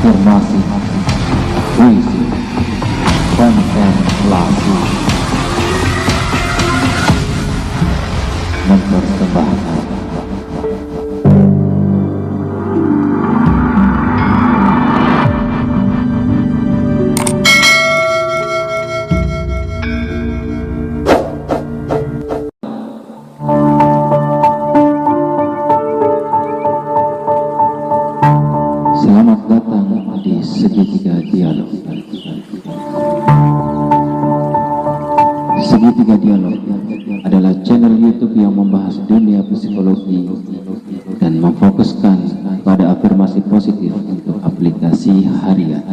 afirmasi, puisi, kontemplasi, mempersembahkan selamat datang di Segitiga Dialog. Segitiga Dialog adalah channel YouTube yang membahas dunia psikologi dan memfokuskan pada afirmasi positif untuk aplikasi harian.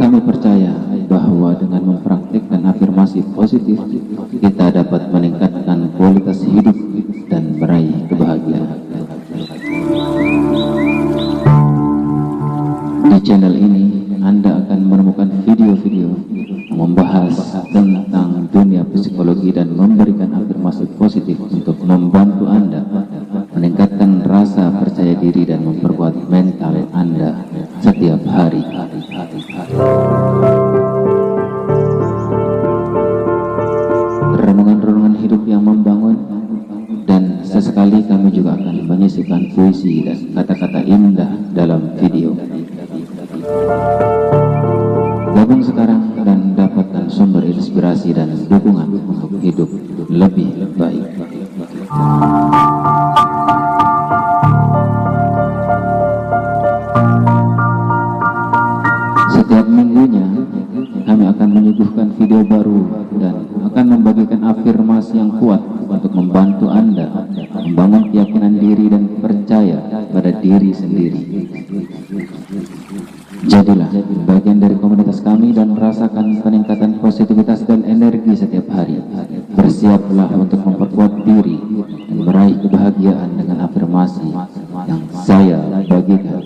Kami percaya bahwa dengan mempraktikkan afirmasi positif, kita dapat meningkatkan kualitas hidup dan meraih kebahagiaan. Di channel ini, Anda akan menemukan video-video membahas tentang dunia psikologi dan memberikan afirmasi positif untuk membantu Anda meningkatkan rasa percaya diri dan memperkuat mental Anda setiap hari. Renungan-renungan hidup yang membangun, dan sesekali kami juga akan menyisipkan puisi dan kata-kata indah dalam video. Gabung sekarang dan dapatkan sumber inspirasi dan dukungan untuk hidup lebih baik. Setiap minggunya kami akan menyuguhkan video baru dan akan membagikan afirmasi yang kuat untuk membantu Anda membangun keyakinan diri dan percaya pada diri sendiri. Jadilah bagian dari komunitas kami dan rasakan peningkatan positivitas dan energi setiap hari. Bersiaplah untuk memperkuat diri dan meraih kebahagiaan dengan afirmasi yang saya bagikan.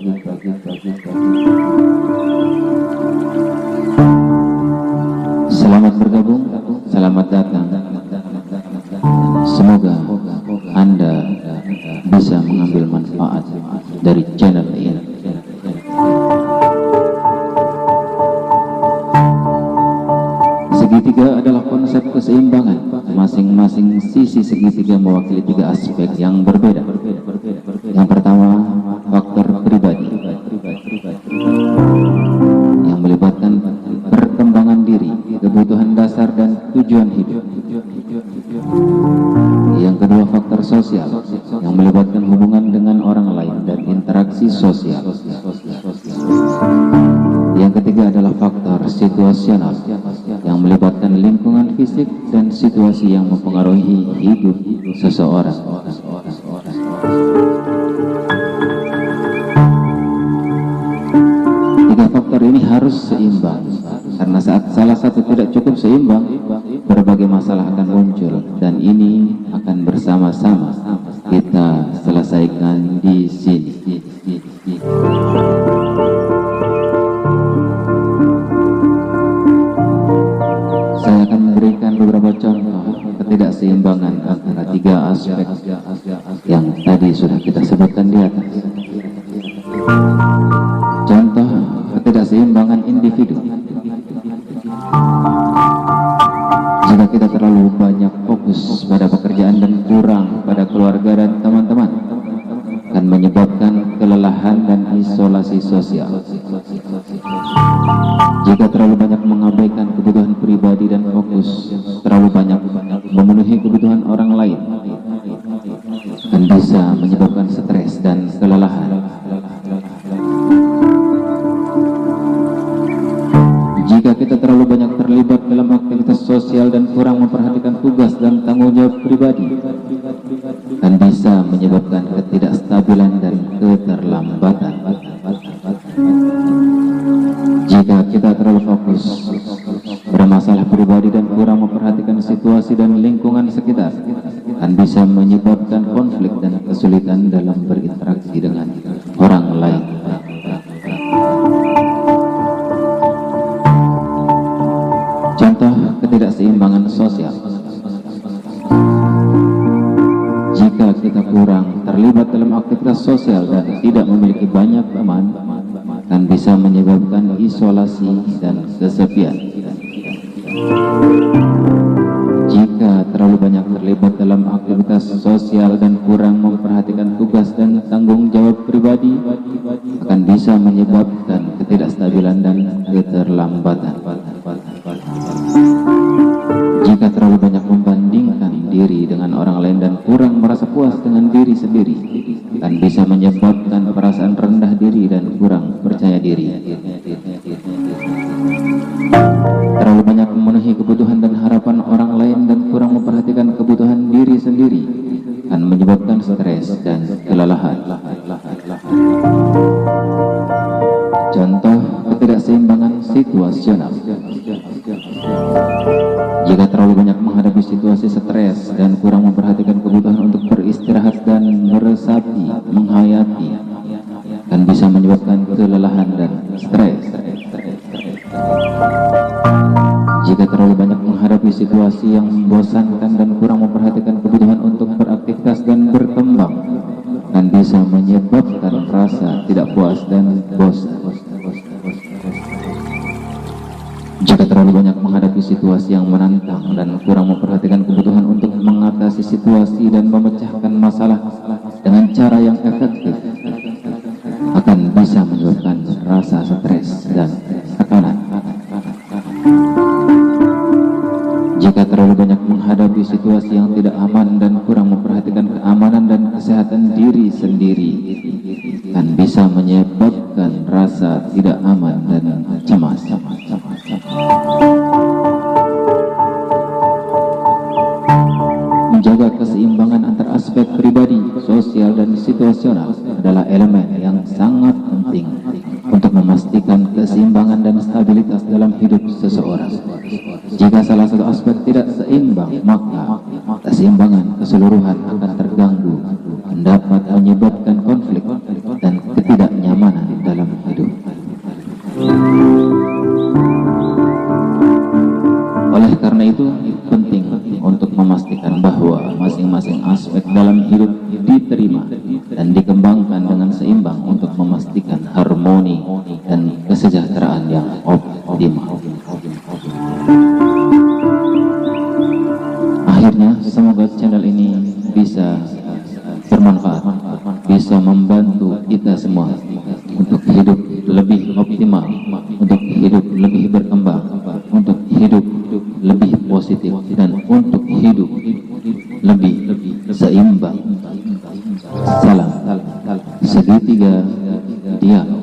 Selamat bergabung, selamat datang. Semoga Anda bisa mengambil manfaat dari channel ini. Segitiga adalah konsep keseimbangan. Masing-masing sisi segitiga mewakili tiga aspek yang berbeda. Yang pertama, faktor pribadi, yang melibatkan perkembangan diri, kebutuhan dasar dan tujuan hidup. Yang kedua, faktor sosial, yang melibatkan hubungan dengan orang lain dan interaksi sosial. Yang ketiga adalah faktor situasional, yang melibatkan lingkungan fisik dan situasi yang mempengaruhi hidup seseorang. Tiga faktor ini harus seimbang, karena saat salah satu tidak cukup seimbang, berbagai masalah akan muncul, dan ini akan bersama-sama kita selesaikan di sini. Saya akan memberikan beberapa contoh ketidakseimbangan antara tiga aspek yang tadi sudah kita sebutkan di atas. Contoh ketidakseimbangan individu. Jika kita terlalu banyak fokus pada pekerjaan dan kurang pada keluarga dan teman-teman, akan menyebabkan kelelahan dan isolasi sosial. Jika terlalu banyak mengabaikan kebutuhan pribadi dan fokus terlalu banyak memenuhi kebutuhan orang lain, akan bisa menyebabkan stres dan kelelahan. Jika kita terlalu banyak terlibat dalam aktivitas sosial dan kurang memperhatikan tugas dan tanggung jawab pribadi, akan bisa menyebabkan ketidakstabilan dan keterlambatan. Jika kita terlalu fokus pada masalah pribadi dan kurang memperhatikan situasi dan lingkungan sekitar, akan bisa menyebabkan konflik dan kesulitan dalam berinteraksi dengan orang lain. Contoh ketidakseimbangan sosial. Jika kita kurang terlibat dalam aktivitas sosial dan tidak memiliki banyak teman, akan bisa menyebabkan isolasi dan kesepian. Jika terlalu banyak terlibat dalam aktivitas sosial dan kurang memperhatikan tugas dan tanggung jawab pribadi, akan bisa menyebabkan ketidakstabilan dan keterlambatan. Jika terlalu banyak membandingkan diri dengan orang lain dan kurang merasa puas dengan diri sendiri, akan bisa menyebabkan perasaan rendah diri dan kurang percaya diri. Terlalu banyak memenuhi kebutuhan dan harapan orang lain dan kurang memperhatikan kebutuhan diri sendiri akan menyebabkan stres dan kelelahan. Contoh ketidakseimbangan situasional. Jika terlalu banyak menghadapi situasi stres dan kurang memperhatikan kebutuhan untuk beristirahat dan meresapi, menghayati, akan bisa menyebabkan kelelahan dan stres. Jika terlalu banyak menghadapi situasi yang membosankan dan kurang memperhatikan kebutuhan untuk beraktivitas dan berkembang, akan bisa menyebabkan rasa tidak puas dan bosan. Jika terlalu banyak menghadapi situasi yang menantang dan kurang memperhatikan kebutuhan untuk mengatasi situasi dan memecahkan masalah dengan cara yang efektif, akan bisa menyebabkan rasa stres dan tekanan. Jika terlalu banyak menghadapi situasi yang tidak aman dan kurang memperhatikan keamanan dan kesehatan diri sendiri, akan bisa menyebabkan rasa tidak aman dan cemas. Menjaga keseimbangan antar aspek pribadi, sosial, dan situasional adalah elemen yang sangat penting untuk memastikan keseimbangan dan stabilitas dalam hidup seseorang. Jika salah satu aspek tidak seimbang, maka keseimbangan keseluruhan akan terganggu dan dapat menyebabkan konflik dan ketidaknyamanan dalam hidup. Oleh karena itu, penting untuk memastikan bahwa masing-masing aspek dalam hidup diterima dan dikembangkan dengan seimbang untuk memastikan harmoni dan kesejahteraan yang optimal. Akhirnya, semoga channel ini bisa bermanfaat, bisa membantu kita semua untuk hidup lebih optimal, untuk hidup lebih berkembang, untuk hidup lebih positif, dan untuk hidup lebih seimbang. Salam segitiga dialog.